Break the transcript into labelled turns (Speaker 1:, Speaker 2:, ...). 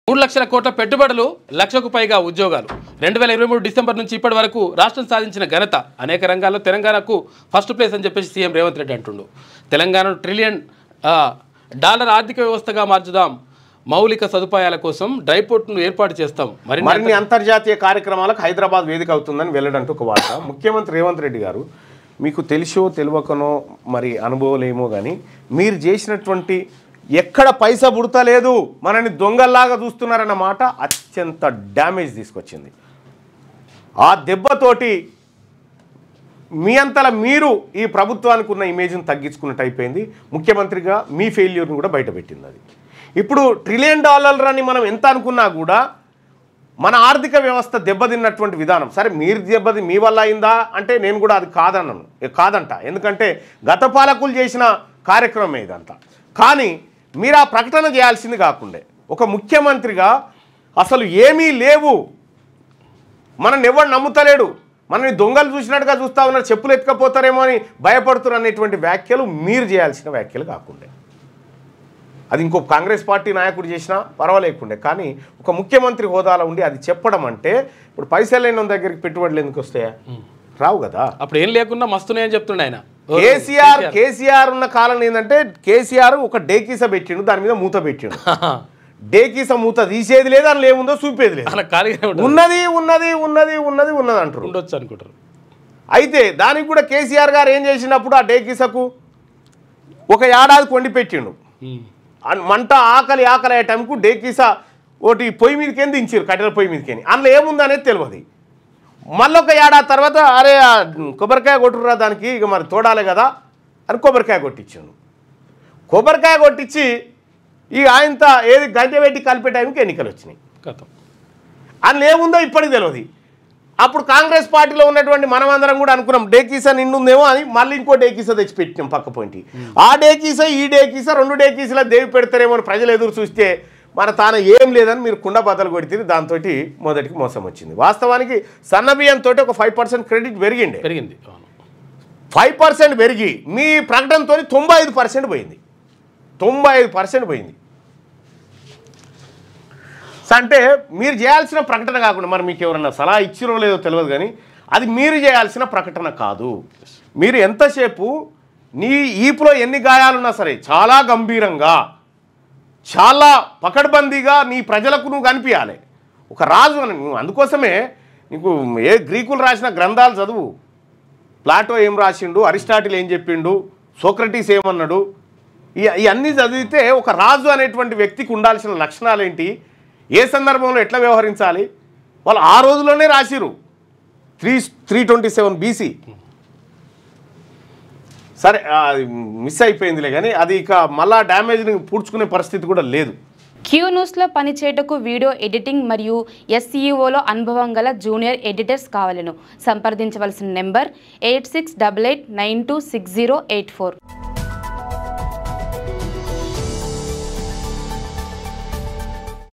Speaker 1: 3 లక్షల కోట్ల పెట్టుబడులు, లక్షకు పైగా ఉద్యోగాలు. 2023 డిసెంబర్ నుంచి ఇప్పటి వరకు రాష్ట్రం సాధించిన ఘనత అనేక రంగాల్లో తెలంగాణకు ఫస్ట్ ప్లేస్ అని చెప్పేసి సీఎం రేవంత్ రెడ్డి అంటుండు. తెలంగాణను $1 ట్రిలియన్ ఆర్థిక వ్యవస్థగా మార్చుదాం, మౌలిక సదుపాయాల కోసం డ్రై పోర్ట్ను ఏర్పాటు చేస్తాం,
Speaker 2: మరిన్ని అంతర్జాతీయ కార్యక్రమాలకు హైదరాబాద్ వేదిక అవుతుందని వెల్లడంటూ ఒక వార్త. ముఖ్యమంత్రి రేవంత్ రెడ్డి గారు, మీకు తెలుసో తెలియకనో మరి అనుభవాలేమో కానీ మీరు చేసినటువంటి ఎక్కడ పైసా పుడతలేదు, మనని దొంగల్లాగా చూస్తున్నారన్న మాట అత్యంత డ్యామేజ్ తీసుకొచ్చింది. ఆ దెబ్బతోటి మీ అంతలా మీరు ఈ ప్రభుత్వానికి ఉన్న ఇమేజ్ని తగ్గించుకున్నట్టు అయిపోయింది. ముఖ్యమంత్రిగా మీ ఫెయిల్యూర్ని కూడా బయటపెట్టింది. అది ఇప్పుడు $1 ట్రిలియన్ అని మనం ఎంత అనుకున్నా కూడా మన ఆర్థిక వ్యవస్థ దెబ్బతిన్నటువంటి విధానం. సరే మీరు దెబ్బతి మీ వల్ల అయిందా అంటే నేను కూడా అది కాదంట. ఎందుకంటే గత పాలకులు చేసిన కార్యక్రమం ఇదంతా. కానీ మీరు ఆ ప్రకటన చేయాల్సింది కాకుండా ఒక ముఖ్యమంత్రిగా అసలు ఏమీ లేవు, మనల్ని ఎవరు నమ్ముతలేడు, మనని దొంగలు చూసినట్టుగా చూస్తూ ఉన్నారు, చెప్పులు ఎత్తుకపోతారేమో అని భయపడుతున్నారు అనేటువంటి వ్యాఖ్యలు మీరు చేయాల్సిన వ్యాఖ్యలు కాకుండా, అది ఇంకో కాంగ్రెస్ పార్టీ నాయకుడు చేసినా పర్వాలేకుండే. కానీ ఒక ముఖ్యమంత్రి హోదాలో ఉండి అది చెప్పడం అంటే, ఇప్పుడు పైసలు లేని దగ్గరికి పెట్టుబడులు ఎందుకు వస్తాయా? రావు కదా.
Speaker 1: అప్పుడు ఏం లేకుండా మస్తున్నాయని చెప్తుండే ఆయన.
Speaker 2: కేసీఆర్ ఉన్న కాలం ఏంటంటే కేసీఆర్ ఒక డేకీస పెట్టిండు, దాని మీద మూత పెట్టిండు. డేకీస మూత తీసేది లేదు, అని ఏముందో చూపేది లేదు, ఉన్నది ఉన్నది ఉన్నది ఉన్నది ఉన్నది అంటారు,
Speaker 1: ఉండొచ్చు అనుకుంటారు.
Speaker 2: అయితే దానికి కూడా కేసీఆర్ గారు ఏం చేసినప్పుడు ఆ డేకీసకు ఒక ఏడాది కొండి పెట్టిండు. మంట ఆకలి అయ్యే టైంకు డేకీస ఒకటి పొయ్యి మీదకేం దించారు, కట్టెల పొయ్యి మీదకేని, అందులో ఏముందనేది తెలియదు. మళ్ళీ ఒక ఏడాది తర్వాత అరే కొబ్బరికాయ కొట్టురా దానికి, ఇక మరి తోడాలి కదా అని కొబ్బరికాయ కొట్టించాను. కొబ్బరికాయ కొట్టించి ఈ ఆయనతో ఏది గంట పెట్టి కలిపే టైంకి ఎన్నికలు వచ్చినాయి. అందులో ఏముందో ఇప్పటికి తెలియదు. అప్పుడు కాంగ్రెస్ పార్టీలో ఉన్నటువంటి మనమందరం కూడా అనుకున్నాం డేకీసా నిండుందేమో అని, మళ్ళీ ఇంకో డేకీసా తెచ్చి పెట్టినాం పక్క పోయింటి. ఆ డేకీసా ఈ డేకీసా 2 డేకీసలా దేవి పెడతారేమో అని ప్రజలు ఎదురు చూస్తే మన తాను ఏం లేదని మీరు కుండ బద్దలు కొడితే దాంతో మొదటికి మోసం వచ్చింది. వాస్తవానికి సన్నబియ్యంతో ఒక 5% క్రెడిట్ పెరిగింది. 5% పెరిగి మీ ప్రకటనతో 95% పోయింది. 95% పోయింది. అంటే మీరు చేయాల్సిన ప్రకటన కాకుండా, మరి మీకు ఎవరన్నా సలహా ఇచ్చిరో లేదో తెలియదు కానీ అది మీరు చేయాల్సిన ప్రకటన కాదు. మీరు ఎంతసేపు నీ ఈపులో ఎన్ని గాయాలున్నా సరే చాలా గంభీరంగా, చాలా పకడ్బందీగా నీ ప్రజలకు నువ్వు కనిపించాలి. ఒక రాజు అని. అందుకోసమే నీకు ఏ గ్రీకులు రాసిన గ్రంథాలు చదువు, ప్లాటో ఏం రాసిండు, అరిస్టాటిల్ ఏం చెప్పిండు, సోక్రటీస్ ఏమన్నాడు, ఇవన్నీ చదివితే ఒక రాజు అనేటువంటి వ్యక్తికి ఉండాల్సిన లక్షణాలు ఏంటి, ఏ సందర్భంలో ఎట్లా వ్యవహరించాలి, వాళ్ళు ఆ రోజుల్లోనే రాసిరు. 327 BC. సరే మిస్ అయిపోయిందిలే కానీ అది ఇక మళ్ళా డ్యామేజ్ని పూడ్చుకునే పరిస్థితి కూడా లేదు.
Speaker 3: క్యూ న్యూస్లో పనిచేయటకు వీడియో ఎడిటింగ్ మరియు SEOలో అనుభవం గల జూనియర్ ఎడిటర్స్ కావాలను సంప్రదించవలసిన నెంబర్ 8688926084.